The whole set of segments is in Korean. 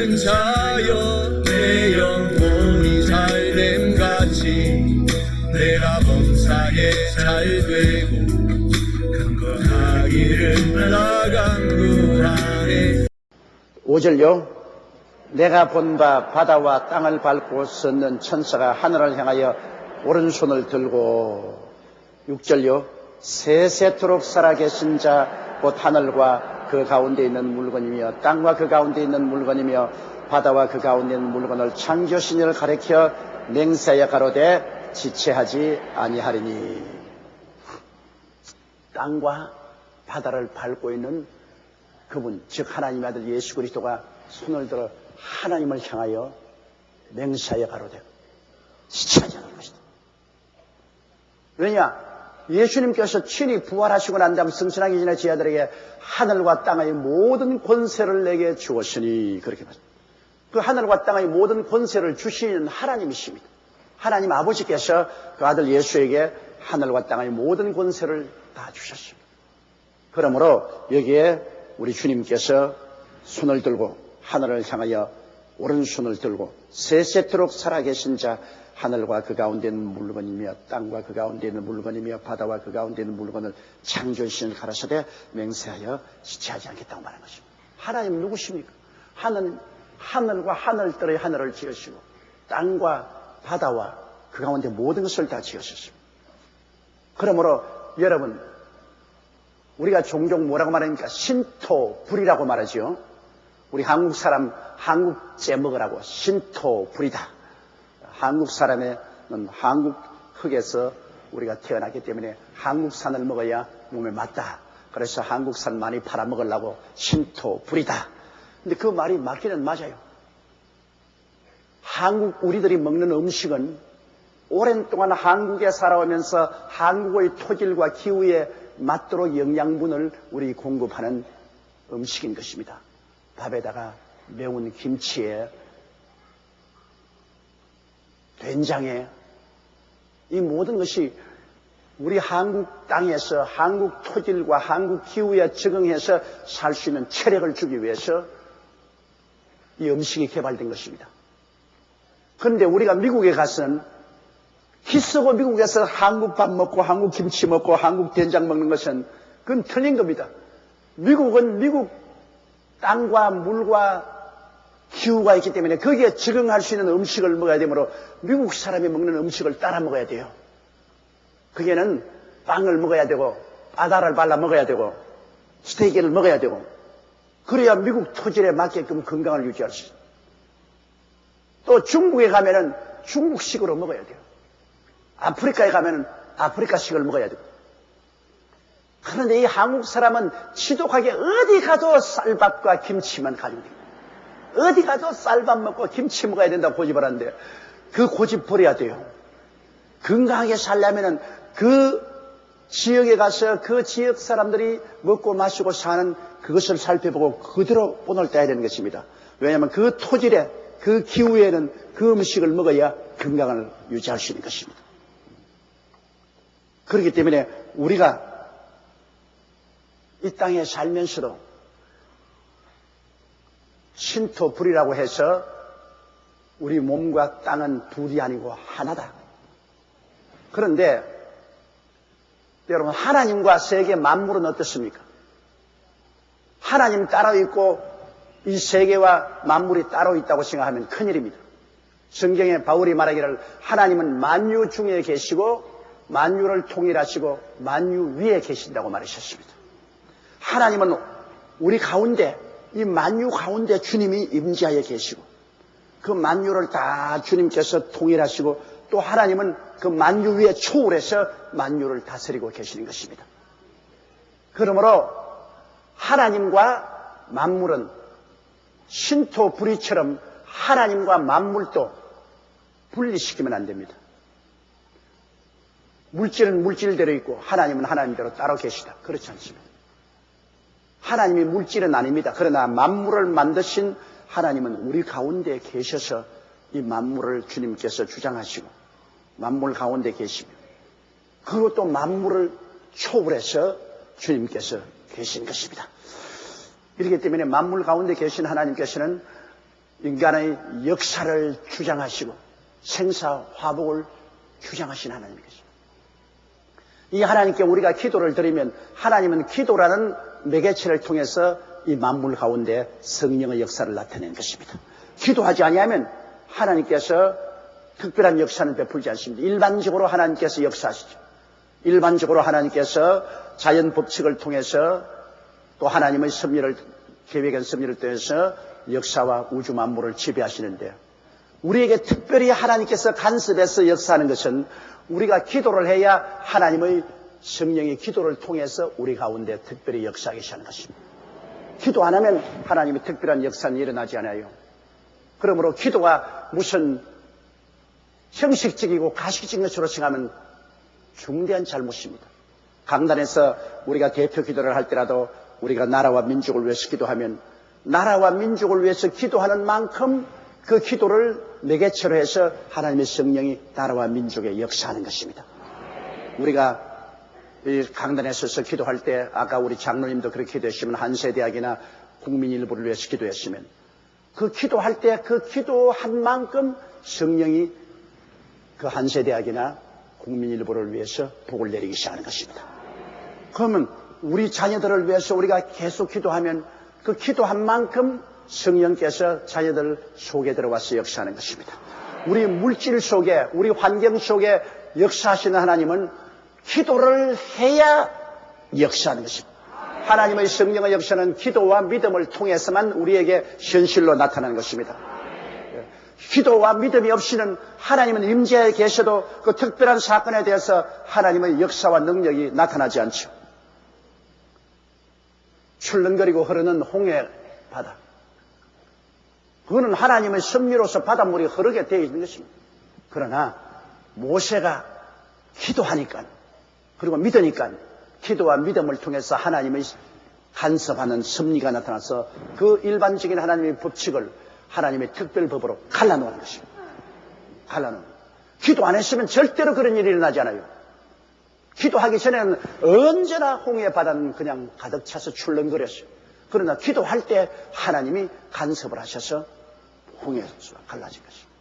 큰 자여 내 영혼이 잘됨같이 내가 범사에 잘되고 근거하기를 나간구하네. 5절요. 내가 본 바 바다와 땅을 밟고 섰는 천사가 하늘을 향하여 오른손을 들고 6절요. 세세토록 살아계신 자 곧 하늘과 그 가운데 있는 물건이며 땅과 그 가운데 있는 물건이며 바다와 그 가운데 있는 물건을 창조신 이를 가리켜 맹세하여 가로되 지체하지 아니하리니. 땅과 바다를 밟고 있는 그분, 즉 하나님의 아들 예수 그리스도가 손을 들어 하나님을 향하여 맹세하여 가로되 지체하지 않을 것이다. 왜냐? 예수님께서 친히 부활하시고 난 다음 승천하기 전에 제 아들에게 하늘과 땅의 모든 권세를 내게 주었으니, 그렇게 말합니다. 그 하늘과 땅의 모든 권세를 주시는 하나님이십니다. 하나님 아버지께서 그 아들 예수에게 하늘과 땅의 모든 권세를 다 주셨습니다. 그러므로 여기에 우리 주님께서 손을 들고 하늘을 향하여 오른손을 들고 세세토록 살아계신 자 하늘과 그 가운데 있는 물건이며 땅과 그 가운데 있는 물건이며 바다와 그 가운데 있는 물건을 창조하신 가라사대 맹세하여 지체하지 않겠다고 말하는 것입니다. 하나님은 누구십니까? 하늘과 하늘들의 하늘을 지으시고 땅과 바다와 그 가운데 모든 것을 다 지으셨습니다. 그러므로 여러분, 우리가 종종 뭐라고 말합니까? 신토불이라고 말하죠. 우리 한국 사람 한국제 먹으라고 신토불이다. 한국 사람은 한국 흙에서 우리가 태어났기 때문에 한국산을 먹어야 몸에 맞다. 그래서 한국산 많이 팔아먹으려고 신토불이다. 근데 그 말이 맞기는 맞아요. 우리들이 먹는 음식은 오랜 동안 한국에 살아오면서 한국의 토질과 기후에 맞도록 영양분을 우리 공급하는 음식인 것입니다. 밥에다가 매운 김치에 된장에 이 모든 것이 우리 한국 땅에서 한국 토질과 한국 기후에 적응해서 살 수 있는 체력을 주기 위해서 이 음식이 개발된 것입니다. 그런데 우리가 미국에 가서는 기쓰고 미국에서 한국 밥 먹고 한국 김치 먹고 한국 된장 먹는 것은 그건 틀린 겁니다. 미국은 미국 땅과 물과 기후가 있기 때문에 거기에 적응할 수 있는 음식을 먹어야 되므로 미국 사람이 먹는 음식을 따라 먹어야 돼요. 거기에는 빵을 먹어야 되고 바다를 발라 먹어야 되고 스테이크를 먹어야 되고 그래야 미국 토질에 맞게끔 건강을 유지할 수 있어요. 또 중국에 가면은 중국식으로 먹어야 돼요. 아프리카에 가면은 아프리카식을 먹어야 되고. 그런데 이 한국 사람은 지독하게 어디 가도 쌀밥과 김치만 가지고 돼요. 어디 가도 쌀밥 먹고 김치 먹어야 된다고 고집을 하는데 그 고집 버려야 돼요. 건강하게 살려면은 그 지역에 가서 그 지역 사람들이 먹고 마시고 사는 그것을 살펴보고 그대로 본을 따야 되는 것입니다. 왜냐하면 그 토질에 그 기후에는 그 음식을 먹어야 건강을 유지할 수 있는 것입니다. 그렇기 때문에 우리가 이 땅에 살면서도 신토불이라고 해서 우리 몸과 땅은 둘이 아니고 하나다. 그런데 여러분, 하나님과 세계 만물은 어떻습니까? 하나님 따로 있고 이 세계와 만물이 따로 있다고 생각하면 큰일입니다. 성경에 바울이 말하기를 하나님은 만유 중에 계시고 만유를 통일하시고 만유 위에 계신다고 말하셨습니다. 하나님은 우리 가운데 이 만유 가운데 주님이 임재하여 계시고 그 만유를 다 주님께서 통일하시고 또 하나님은 그 만유 위에 초월해서 만유를 다스리고 계시는 것입니다. 그러므로 하나님과 만물은 신토불이처럼 하나님과 만물도 분리시키면 안 됩니다. 물질은 물질대로 있고 하나님은 하나님대로 따로 계시다. 그렇지 않습니다. 하나님이 물질은 아닙니다. 그러나 만물을 만드신 하나님은 우리 가운데 계셔서 이 만물을 주님께서 주장하시고 만물 가운데 계시며 그리고 또 만물을 초월해서 주님께서 계신 것입니다. 이렇기 때문에 만물 가운데 계신 하나님께서는 인간의 역사를 주장하시고 생사화복을 주장하신 하나님이십니다. 이 하나님께 우리가 기도를 드리면 하나님은 기도라는 매개체를 통해서 이 만물 가운데 성령의 역사를 나타내는 것입니다. 기도하지 아니하면 하나님께서 특별한 역사는 베풀지 않습니다. 일반적으로 하나님께서 역사하시죠. 일반적으로 하나님께서 자연 법칙을 통해서 또 하나님의 섭리를 계획한 섭리를 통해서 역사와 우주 만물을 지배하시는데 우리에게 특별히 하나님께서 간섭해서 역사하는 것은 우리가 기도를 해야 하나님의 성령의 기도를 통해서 우리 가운데 특별히 역사하게 하는 것입니다. 기도 안 하면 하나님의 특별한 역사는 일어나지 않아요. 그러므로 기도가 무슨 형식적이고 가식적인 것으로 생각하면 중대한 잘못입니다. 강단에서 우리가 대표 기도를 할 때라도 우리가 나라와 민족을 위해서 기도하면 나라와 민족을 위해서 기도하는 만큼 그 기도를 매개체로 해서 하나님의 성령이 나라와 민족에 역사하는 것입니다. 우리가 이 강단에 서서 기도할 때 아까 우리 장로님도 그렇게 기도했으면 한세대학이나 국민 일부를 위해서 기도했으면 그 기도할 때 그 기도한 만큼 성령이 그 한세대학이나 국민 일부를 위해서 복을 내리기 시작하는 것입니다. 그러면 우리 자녀들을 위해서 우리가 계속 기도하면 그 기도한 만큼 성령께서 자녀들 속에 들어와서 역사하는 것입니다. 우리 물질 속에 우리 환경 속에 역사하시는 하나님은 기도를 해야 역사하는 것입니다. 하나님의 성령의 역사는 기도와 믿음을 통해서만 우리에게 현실로 나타나는 것입니다. 기도와 믿음이 없이는 하나님은 임재에 계셔도 그 특별한 사건에 대해서 하나님의 역사와 능력이 나타나지 않죠. 출렁거리고 흐르는 홍해 바다. 그거는 하나님의 섭리로서 바닷물이 흐르게 되어 있는 것입니다. 그러나 모세가 기도하니까 그리고 믿으니까 기도와 믿음을 통해서 하나님의 간섭하는 섭리가 나타나서 그 일반적인 하나님의 법칙을 하나님의 특별법으로 갈라놓는 것입니다. 갈라놓는. 기도 안 했으면 절대로 그런 일이 일어나지 않아요. 기도하기 전에는 언제나 홍해 바다는 그냥 가득 차서 출렁거렸어요. 그러나 기도할 때 하나님이 간섭을 하셔서 홍해가 갈라진 것입니다.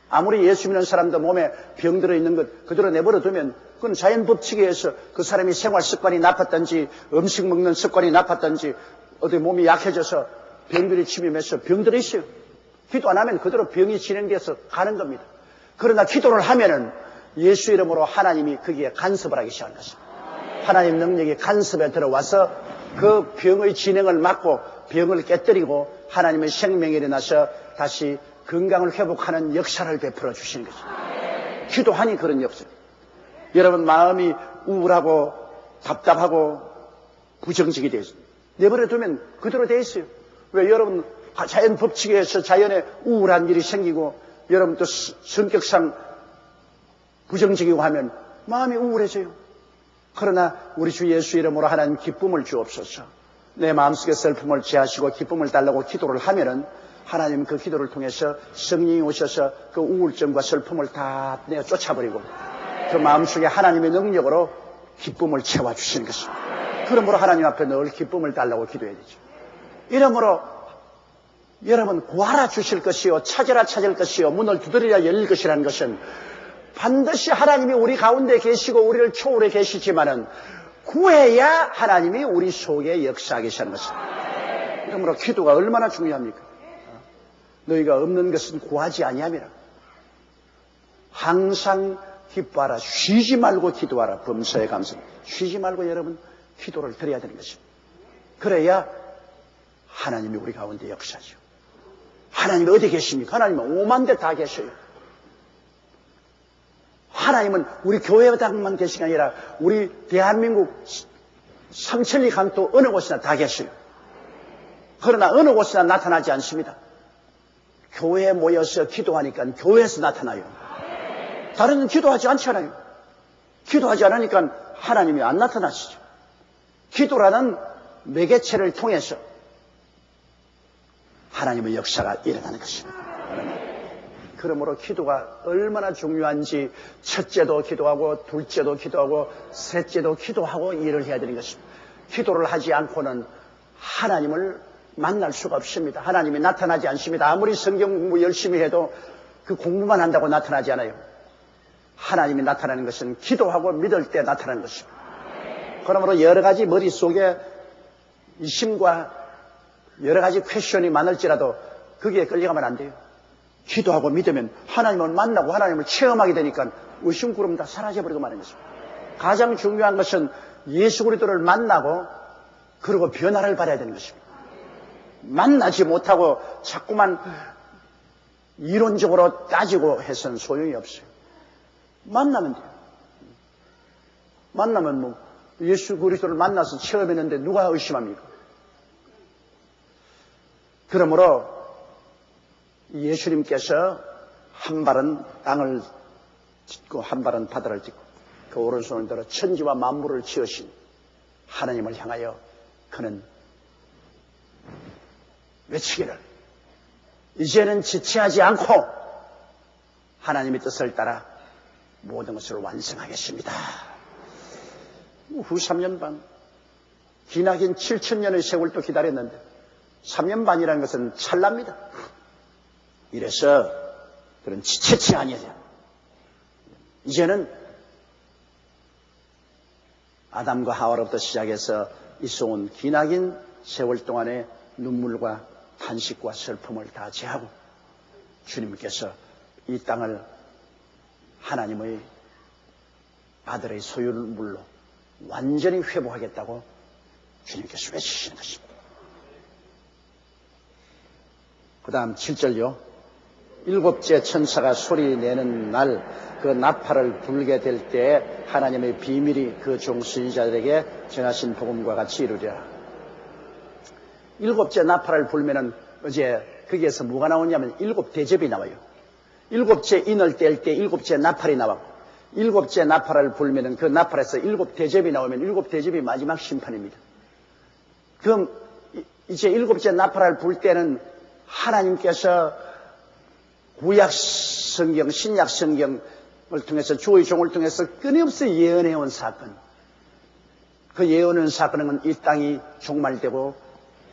아무리 예수 믿는 사람도 몸에 병 들어있는 것 그대로 내버려 두면 그건 자연 법칙에 의해서 그 사람이 생활 습관이 나빴든지 음식 먹는 습관이 나빴든지 어디 몸이 약해져서 병들이 침입해서 병들어 있어요. 기도 안 하면 그대로 병이 진행돼서 가는 겁니다. 그러나 기도를 하면은 예수 이름으로 하나님이 거기에 간섭을 하기 시작한 것입니다. 하나님 능력이 간섭에 들어와서 그 병의 진행을 막고 병을 깨뜨리고 하나님의 생명이 일어나서 다시 건강을 회복하는 역사를 베풀어 주시는 거죠. 기도하니 그런 역사. 여러분 마음이 우울하고 답답하고 부정적이 되어 있습니다. 내버려 두면 그대로 되어 있어요. 왜 여러분 자연 법칙에 의해서 자연에 우울한 일이 생기고 여러분 또 성격상 부정적이고 하면 마음이 우울해져요. 그러나 우리 주 예수 이름으로 하나님 기쁨을 주옵소서. 내 마음속에 슬픔을 제하시고 기쁨을 달라고 기도를 하면은 하나님은 그 기도를 통해서 성령이 오셔서 그 우울증과 슬픔을 다 내어 쫓아버리고 그 마음속에 하나님의 능력으로 기쁨을 채워주시는 것입니다. 그러므로 하나님 앞에 늘 기쁨을 달라고 기도해야 되죠. 이러므로 여러분 구하라 주실 것이요 찾으라 찾을 것이요 문을 두드리라 열릴 것이라는 것은 반드시 하나님이 우리 가운데 계시고 우리를 초월해 계시지만은 구해야 하나님이 우리 속에 역사하게 하시는 것입니다. 그러므로 기도가 얼마나 중요합니까? 너희가 없는 것은 구하지 아니함이라. 항상 기뻐하라. 쉬지 말고 기도하라. 범사에 감사. 쉬지 말고 여러분 기도를 드려야 되는 것입니다. 그래야 하나님이 우리 가운데 역사하죠. 하나님이 어디 계십니까? 하나님은 5만 대 다 계셔요. 하나님은 우리 교회당만 계신 게 아니라 우리 대한민국 삼천리 강도 어느 곳이나 다 계셔요. 그러나 어느 곳이나 나타나지 않습니다. 교회에 모여서 기도하니까 교회에서 나타나요. 다른 데는 기도하지 않잖아요. 기도하지 않으니까 하나님이 안 나타나시죠. 기도라는 매개체를 통해서 하나님의 역사가 일어나는 것입니다. 그러므로 기도가 얼마나 중요한지 첫째도 기도하고 둘째도 기도하고 셋째도 기도하고 일을 해야 되는 것입니다. 기도를 하지 않고는 하나님을 만날 수가 없습니다. 하나님이 나타나지 않습니다. 아무리 성경 공부 열심히 해도 그 공부만 한다고 나타나지 않아요. 하나님이 나타나는 것은 기도하고 믿을 때 나타나는 것입니다. 그러므로 여러 가지 머릿속에 이심과 여러 가지 퀘션이 많을지라도 거기에 끌려가면 안 돼요. 기도하고 믿으면 하나님을 만나고 하나님을 체험하게 되니까 의심구름 다 사라져버리고 마는 것입니다. 가장 중요한 것은 예수 그리스도를 만나고 그리고 변화를 받아야 되는 것입니다. 만나지 못하고 자꾸만 이론적으로 따지고 해서는 소용이 없어요. 만나면 돼요. 만나면 뭐 예수 그리스도를 만나서 체험했는데 누가 의심합니까? 그러므로 예수님께서 한 발은 땅을 짚고 한 발은 바다를 짚고 그 오른손을 들어 천지와 만물을 지으신 하나님을 향하여 그는 외치기를 이제는 지체하지 않고 하나님의 뜻을 따라 모든 것을 완성하겠습니다. 후 3년 반 기나긴 7,000년의 세월도 기다렸는데 3년 반이라는 것은 찰나입니다. 이래서 그런 지체치 아니에요. 이제는 아담과 하와로부터 시작해서 있어온 기나긴 세월 동안의 눈물과 탄식과 슬픔을 다 제하고 주님께서 이 땅을 하나님의 아들의 소유물로 완전히 회복하겠다고 주님께서 외치시는 것입니다. 그 다음 7절요. 일곱째 천사가 소리 내는 날 그 나팔을 불게 될 때에 하나님의 비밀이 그 종 선지자들에게 전하신 복음과 같이 이루리라. 일곱째 나팔을 불면은 어제 거기에서 뭐가 나오냐면 일곱 대접이 나와요. 일곱째 인을 뗄 때 일곱째 나팔이 나와. 일곱째 나팔을 불면은 그 나팔에서 일곱 대접이 나오면 일곱 대접이 마지막 심판입니다. 그럼 이제 일곱째 나팔을 불 때는 하나님께서 구약 성경, 신약 성경을 통해서 주의 종을 통해서 끊임없이 예언해온 사건. 그 예언한 사건은 이 땅이 종말되고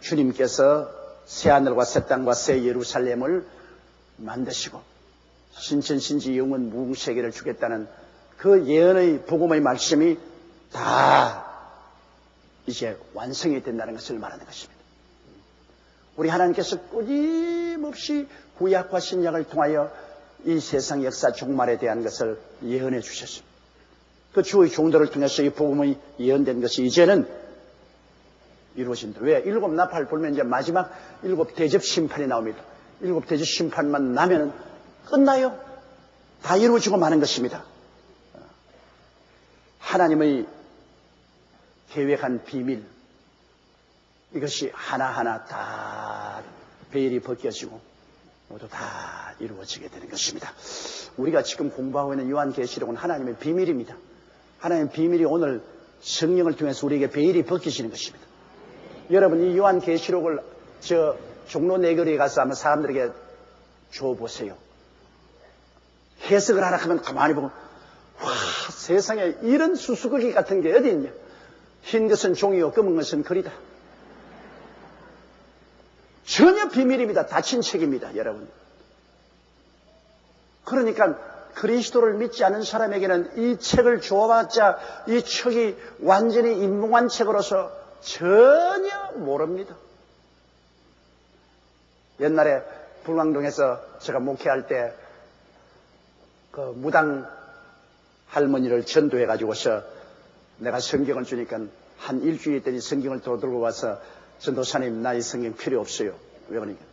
주님께서 새하늘과 새 땅과 새 예루살렘을 만드시고 신천신지 영원 무궁세계를 주겠다는 그 예언의 복음의 말씀이 다 이제 완성이 된다는 것을 말하는 것입니다. 우리 하나님께서 끊임없이 구약과 신약을 통하여 이 세상 역사 종말에 대한 것을 예언해 주셨습니다. 그 주의 종들을 통해서 이 복음이 예언된 것이 이제는 이루어진다. 왜? 일곱 나팔 불면 이제 마지막 일곱 대접 심판이 나옵니다. 일곱 대접 심판만 나면은 끝나요. 다 이루어지고 마는 것입니다. 하나님의 계획한 비밀, 이것이 하나하나 다 베일이 벗겨지고 모두 다 이루어지게 되는 것입니다. 우리가 지금 공부하고 있는 요한계시록은 하나님의 비밀입니다. 하나님의 비밀이 오늘 성령을 통해서 우리에게 베일이 벗겨지는 것입니다. 여러분 이 요한계시록을 저 종로 내거리에 가서 한번 사람들에게 줘보세요. 해석을 하라 하면 가만히 보면 와 세상에 이런 수수께끼 같은 게 어디 있냐. 흰 것은 종이요 검은 것은 글이다. 전혀 비밀입니다. 닫힌 책입니다. 여러분. 그러니까 그리스도를 믿지 않은 사람에게는 이 책을 줘봤자 이 책이 완전히 인문한 책으로서 전혀 모릅니다. 옛날에 불광동에서 제가 목회할 때 그 무당 할머니를 전도해가지고서 내가 성경을 주니까 한 일주일 있더니 성경을 또 들고 와서 전도사님 나 이 성경 필요 없어요. 왜 그러니까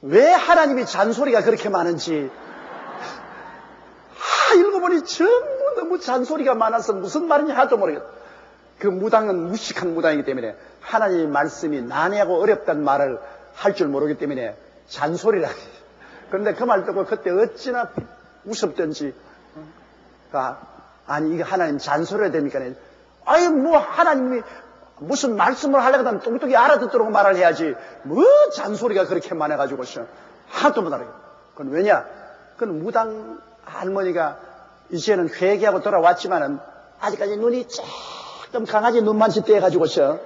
왜 하나님이 잔소리가 그렇게 많은지 읽어보니 전부 너무 잔소리가 많아서 무슨 말인지 하나도 모르겠다. 그 무당은 무식한 무당이기 때문에 하나님의 말씀이 난해하고 어렵다는 말을 할 줄 모르기 때문에 잔소리라. 그런데 그 말 듣고 그때 어찌나 우습던지 아니 이게 하나님 잔소리가 됩니까? 아니 뭐 하나님이 무슨 말씀을 하려고 하면 뚱뚱이 알아듣도록 말을 해야지 뭐 잔소리가 그렇게 많아가지고서 하나도 못 알아요. 그건 왜냐? 그건 무당 할머니가 이제는 회개하고 돌아왔지만은 아직까지 눈이 조금 강아지 눈만치 떼가지고서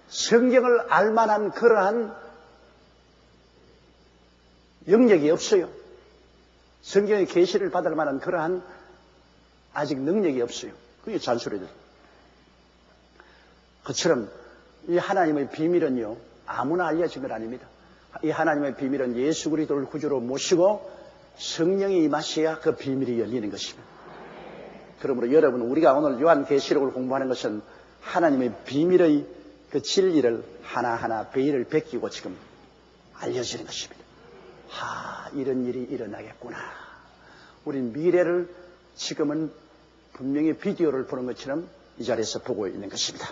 성경을 알만한 그러한 영역이 없어요. 성경의 계시를 받을 만한 그러한 아직 능력이 없어요. 그게 잔소리들. 그처럼 이 하나님의 비밀은요, 아무나 알려진 건 아닙니다. 이 하나님의 비밀은 예수 그리스도를 구주로 모시고 성령이 임하셔야 그 비밀이 열리는 것입니다. 그러므로 여러분, 우리가 오늘 요한계시록을 공부하는 것은 하나님의 비밀의 그 진리를 하나하나 베일을 벗기고 지금 알려지는 것입니다. 이런 일이 일어나겠구나. 우린 미래를 지금은 분명히 비디오를 보는 것처럼 이 자리에서 보고 있는 것입니다.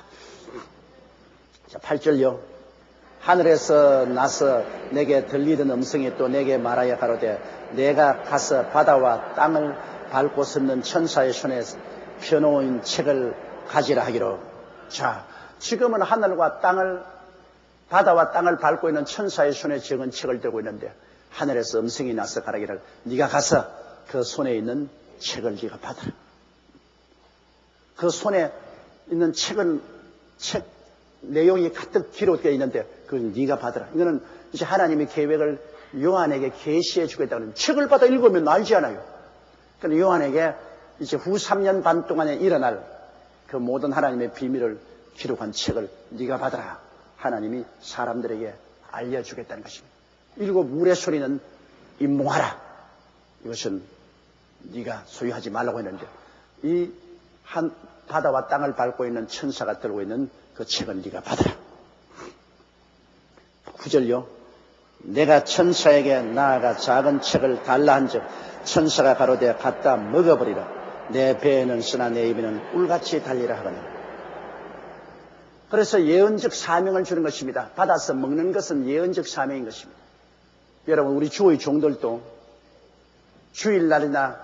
자, 8절요. 하늘에서 나서 내게 들리던 음성이 또 내게 말하여 가로되 내가 가서 바다와 땅을 밟고 섰는 천사의 손에 펴놓은 책을 가지라 하기로. 자, 지금은 하늘과 땅을, 바다와 땅을 밟고 있는 천사의 손에 적은 책을 들고 있는데 하늘에서 음성이 나서 가라기를 네가 가서 그 손에 있는 책을 네가 받아라. 그 손에 있는 책은 책 내용이 가득 기록되어 있는데 그걸 네가 받아라. 이거는 이제 하나님의 계획을 요한에게 계시해 주겠다는, 책을 받아 읽으면 알지 않아요. 그러니까 요한에게 이제 후 3년 반 동안에 일어날 그 모든 하나님의 비밀을 기록한 책을 네가 받아라. 하나님이 사람들에게 알려주겠다는 것입니다. 일곱 물의 소리는 임몽하라. 이것은 네가 소유하지 말라고 했는데 이 한 바다와 땅을 밟고 있는 천사가 들고 있는 그 책은 네가 받아라. 9절요. 내가 천사에게 나아가 작은 책을 달라 한즉 천사가 가로되 갖다 먹어버리라. 내 배에는 쓰나 내 입에는 꿀같이 달리라 하거니. 그래서 예언적 사명을 주는 것입니다. 받아서 먹는 것은 예언적 사명인 것입니다. 여러분, 우리 주의 종들도 주일날이나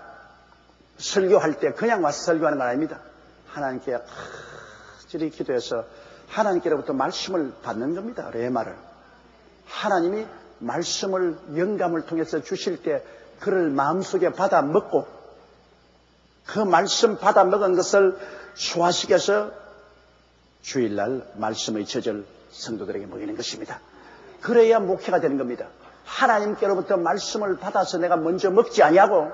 설교할 때 그냥 와서 설교하는 건 아닙니다. 하나님께 저리 기도해서 하나님께로부터 말씀을 받는 겁니다. 레마를. 하나님이 말씀을 영감을 통해서 주실 때 그를 마음속에 받아 먹고 그 말씀 받아 먹은 것을 소화시켜서 주일날 말씀의 젖을 성도들에게 먹이는 것입니다. 그래야 목회가 되는 겁니다. 하나님께로부터 말씀을 받아서 내가 먼저 먹지 아니하고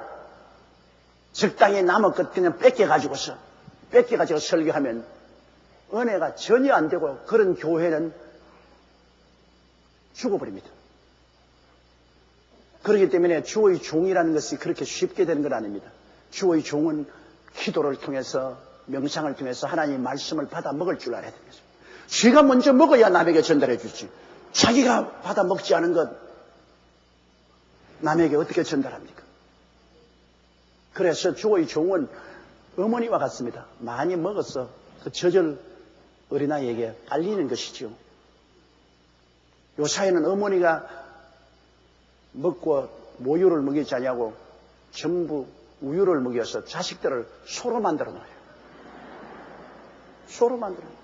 적당히 남은 것 그냥 뺏겨가지고 설교하면 은혜가 전혀 안 되고 그런 교회는 죽어버립니다. 그렇기 때문에 주의 종이라는 것이 그렇게 쉽게 되는 건 아닙니다. 주의 종은 기도를 통해서 명상을 통해서 하나님의 말씀을 받아 먹을 줄 알아야 됩니다. 쥐가 먼저 먹어야 남에게 전달해 주지. 자기가 받아 먹지 않은 것 남에게 어떻게 전달합니까? 그래서 주의 종은 어머니와 같습니다. 많이 먹어서 그 젖을 어린아이에게 알리는 것이죠. 요사이는 어머니가 먹고 모유를 먹이지 않냐고 전부 우유를 먹여서 자식들을 소로 만들어 놓아요. 소로 만들어 놓아요.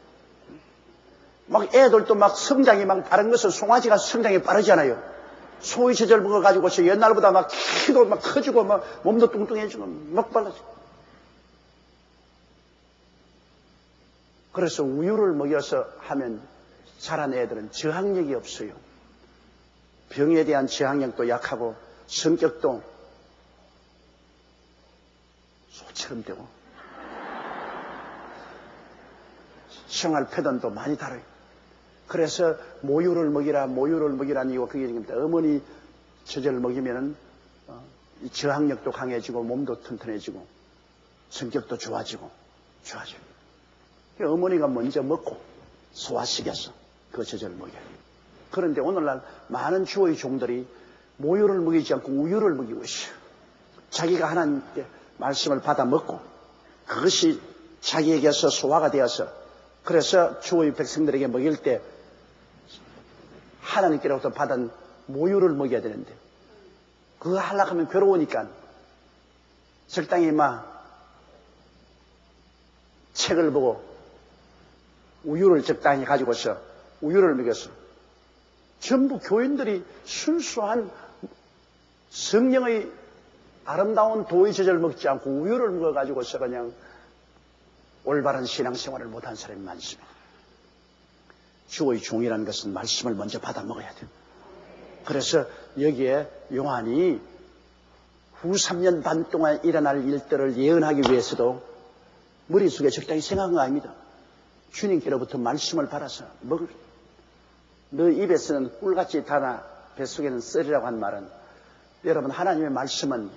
막 애들도 막 성장이 막 다른 것은 송아지가 성장이 빠르잖아요. 소의 젖을 먹어가지고서 옛날보다 막 키도 막 커지고 막 몸도 뚱뚱해지고 막 빨라지고. 그래서 우유를 먹여서 하면 자란 애들은 저항력이 없어요. 병에 대한 저항력도 약하고 성격도 소처럼 되고 생활 패턴도 많이 다르요. 그래서 모유를 먹이라는 이유가 그게 있습니다. 어머니 젖을 먹이면은 저항력도 강해지고 몸도 튼튼해지고 성격도 좋아지고. 어머니가 먼저 먹고 소화시켜서 그 젖을 먹여요. 그런데 오늘날 많은 주의 종들이 모유를 먹이지 않고 우유를 먹이고 있어요. 자기가 하나님께 말씀을 받아 먹고 그것이 자기에게서 소화가 되어서 그래서 주의 백성들에게 먹일 때 하나님께로부터 받은 모유를 먹여야 되는데 그거 하려고 하면 괴로우니까 적당히 막 책을 보고 우유를 적당히 가지고서 우유를 먹여서 전부 교인들이 순수한 성령의 아름다운 도의 젖을 먹지 않고 우유를 먹어가지고서 그냥 올바른 신앙생활을 못한 사람이 많습니다. 주의 종이라는 것은 말씀을 먼저 받아 먹어야 돼요. 그래서 여기에 요한이 후 3년 반 동안 일어날 일들을 예언하기 위해서도 머릿속에 적당히 생각한 거 아닙니다. 주님께로부터 말씀을 받아서 먹을. 너 입에서는 꿀같이 달아 뱃속에는 썰이라고 한 말은, 여러분, 하나님의 말씀은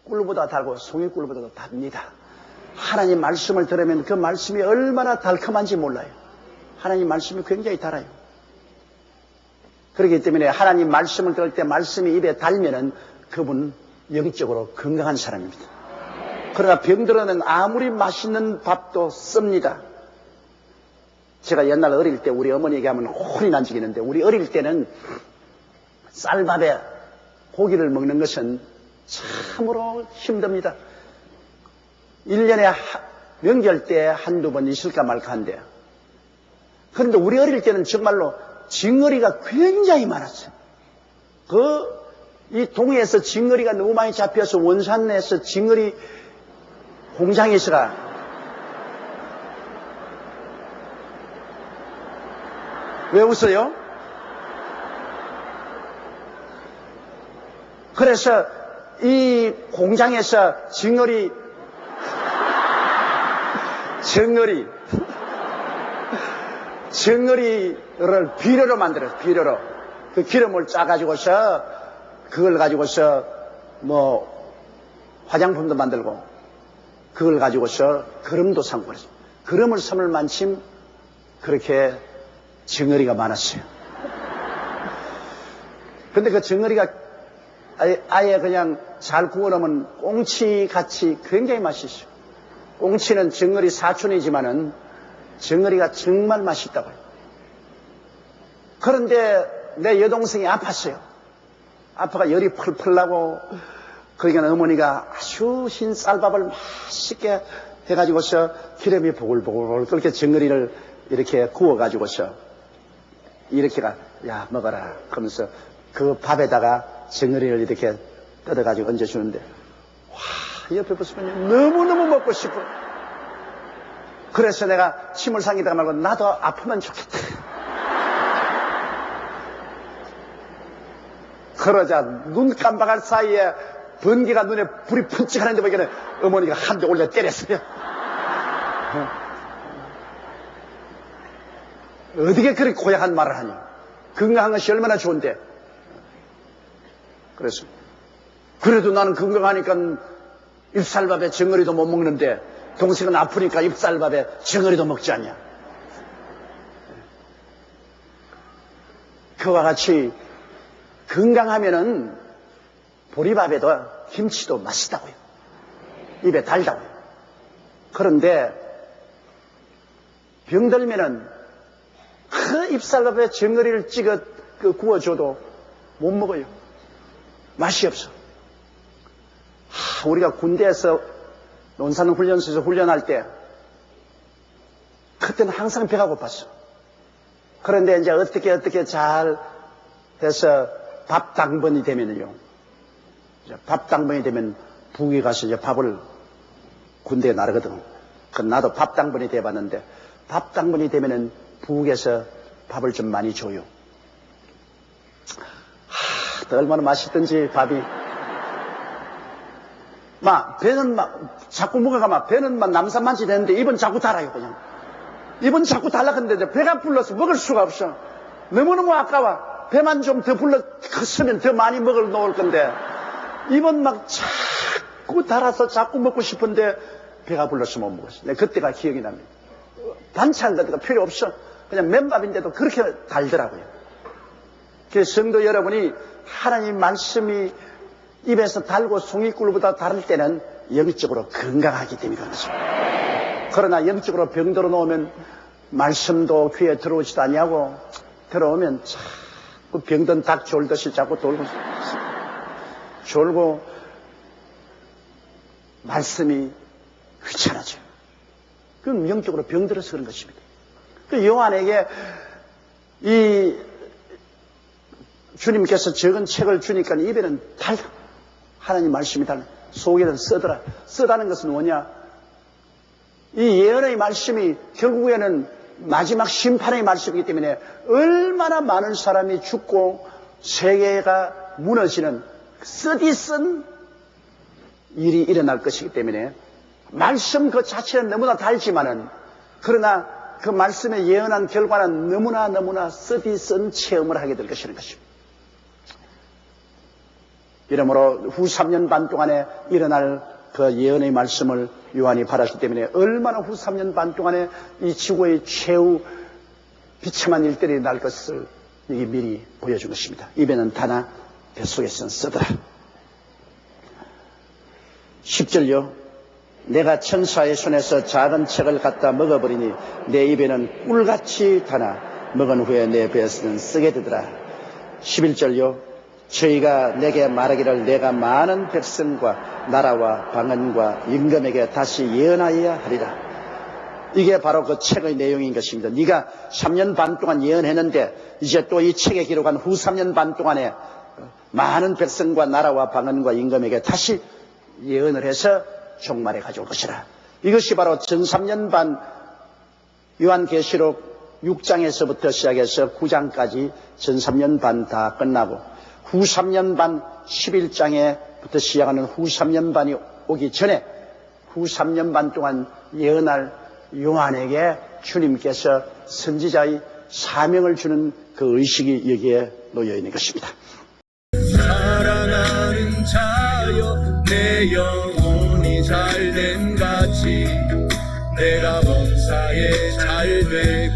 꿀보다 달고 송이꿀보다도 답니다. 하나님 말씀을 들으면 그 말씀이 얼마나 달콤한지 몰라요. 하나님 말씀이 굉장히 달아요. 그렇기 때문에 하나님 말씀을 들을 때 말씀이 입에 달면은 그분 영적으로 건강한 사람입니다. 그러나 병들어는 아무리 맛있는 밥도 씁니다. 제가 옛날 어릴 때 우리 어머니에게 하면 혼이 난적이는데, 우리 어릴 때는 쌀밥에 고기를 먹는 것은 참으로 힘듭니다. 1년에 명절 때 한두 번 있을까 말까 한데요. 그런데 우리 어릴 때는 정말로 징어리가 굉장히 많았어요. 이 동해에서 징어리가 너무 많이 잡혀서 원산에서 징어리 공장이 있어가 왜 웃어요? 그래서 이 공장에서 징어리를 비료로 만들어요. 비료로. 그 기름을 짜가지고서 그걸 가지고서 화장품도 만들고, 그걸 가지고서 거름도 삼고 그랬어요. 거름을 삼을 만큼 그렇게 징어리가 많았어요. 근데 그 징어리가 아예 그냥 잘 구워놓으면 꽁치같이 굉장히 맛있어요. 꽁치는 징어리 사촌이지만은 징어리가 정말 맛있다고요. 그런데 내 여동생이 아팠어요. 아파가 열이 펄펄 나고, 그러니까 어머니가 아주 흰 쌀밥을 맛있게 해가지고서 기름이 보글보글 그렇게 징어리를 이렇게 구워가지고서 이렇게가 야 먹어라 그러면서 그 밥에다가 징어리를 이렇게 뜯어가지고 얹어주는데, 와, 옆에 보시면 너무너무 먹고 싶어. 그래서 내가 침을 삼키다가 말고 나도 아프면 좋겠다. 그러자 눈 깜박할 사이에 번개가 눈에 불이 펀쩍 하는데 보니까 어머니가 한 대 올려 때렸어요. 어떻게 그렇게 고약한 말을 하니? 건강한 것이 얼마나 좋은데. 그래서 그래도 나는 건강하니까 잎쌀밥에 정어리도 못 먹는데 동생은 아프니까 잎쌀밥에 정어리도 먹지 않냐. 그와 같이 건강하면은 보리밥에도 김치도 맛있다고요. 입에 달다고요. 그런데 병들면은 그 잎쌀밥에 정어리를 찍어 구워줘도 못 먹어요. 맛이 없어. 우리가 군대에서 논산훈련소에서 훈련할 때 그때는 항상 배가 고팠어. 그런데 이제 어떻게 잘 해서 밥 당번이 되면요, 밥 당번이 되면 부에 가서 이제 밥을 군대에 나르거든. 나도 밥 당번이 돼봤는데, 밥 당번이 되면은 부엌에서 밥을 좀 많이 줘요. 얼마나 맛있든지 밥이. 배는 자꾸 먹어가 배는 남산만치 되는데 입은 자꾸 달아요, 그냥. 입은 자꾸 달라근데 이제 배가 불러서 먹을 수가 없어. 너무너무 아까워. 배만 좀 더 컸으면 더 많이 놓을 건데, 입은 자꾸 달아서 자꾸 먹고 싶은데 배가 불러서 못 먹었어. 그때가 기억이 납니다. 반찬 같은 거 필요 없어. 그냥 맨밥인데도 그렇게 달더라고요. 그래서 성도 여러분이 하나님 말씀이 입에서 달고 송이꿀보다 다를 때는 영적으로 건강하기 때문에 그렇죠. 그러나 영적으로 병들어 놓으면 말씀도 귀에 들어오지도 아니하고, 들어오면 자꾸 병든 닭 졸듯이 자꾸 졸고 말씀이 귀찮아져요. 그건 영적으로 병들어서 그런 것입니다. 그 요한에게 이 주님께서 적은 책을 주니까 입에는 달다. 하나님 말씀이 달라. 속에는 쓰더라. 쓰다는 것은 뭐냐? 이 예언의 말씀이 결국에는 마지막 심판의 말씀이기 때문에 얼마나 많은 사람이 죽고 세계가 무너지는 쓰디쓴 일이 일어날 것이기 때문에 말씀 그 자체는 너무나 달지만은 그러나 그 말씀에 예언한 결과는 너무나 쓰디쓴 체험을 하게 될 것이라는 것입니다. 이러므로 후 3년 반 동안에 일어날 그 예언의 말씀을 요한이 받았기 때문에 얼마나 후 3년 반 동안에 이 지구의 최후 비참한 일들이 날 것을 여기 미리 보여준 것입니다. 입에는 다나 뱃속에서는 쓰더라. 10절요. 내가 천사의 손에서 작은 책을 갖다 먹어버리니 내 입에는 꿀같이 다나 먹은 후에 내 배에서는 쓰게 되더라. 11절요. 저희가 내게 말하기를 내가 많은 백성과 나라와 방언과 임금에게 다시 예언하여야 하리라. 이게 바로 그 책의 내용인 것입니다. 네가 3년 반 동안 예언했는데 이제 또 이 책에 기록한 후 3년 반 동안에 많은 백성과 나라와 방언과 임금에게 다시 예언을 해서 종말에 가져올 것이라. 이것이 바로 전 3년 반 요한계시록 6장에서부터 시작해서 9장까지 전 3년 반 다 끝나고 후 3년 반 11장에부터 시작하는 후 3년 반이 오기 전에 후 3년 반 동안 예언할 요한에게 주님께서 선지자의 사명을 주는 그 의식이 여기에 놓여 있는 것입니다. 사랑하는 자여 내 영혼이 잘됨 같이 내가 범사에 잘되고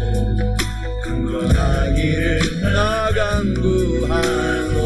강건하기를 나 간구하노라.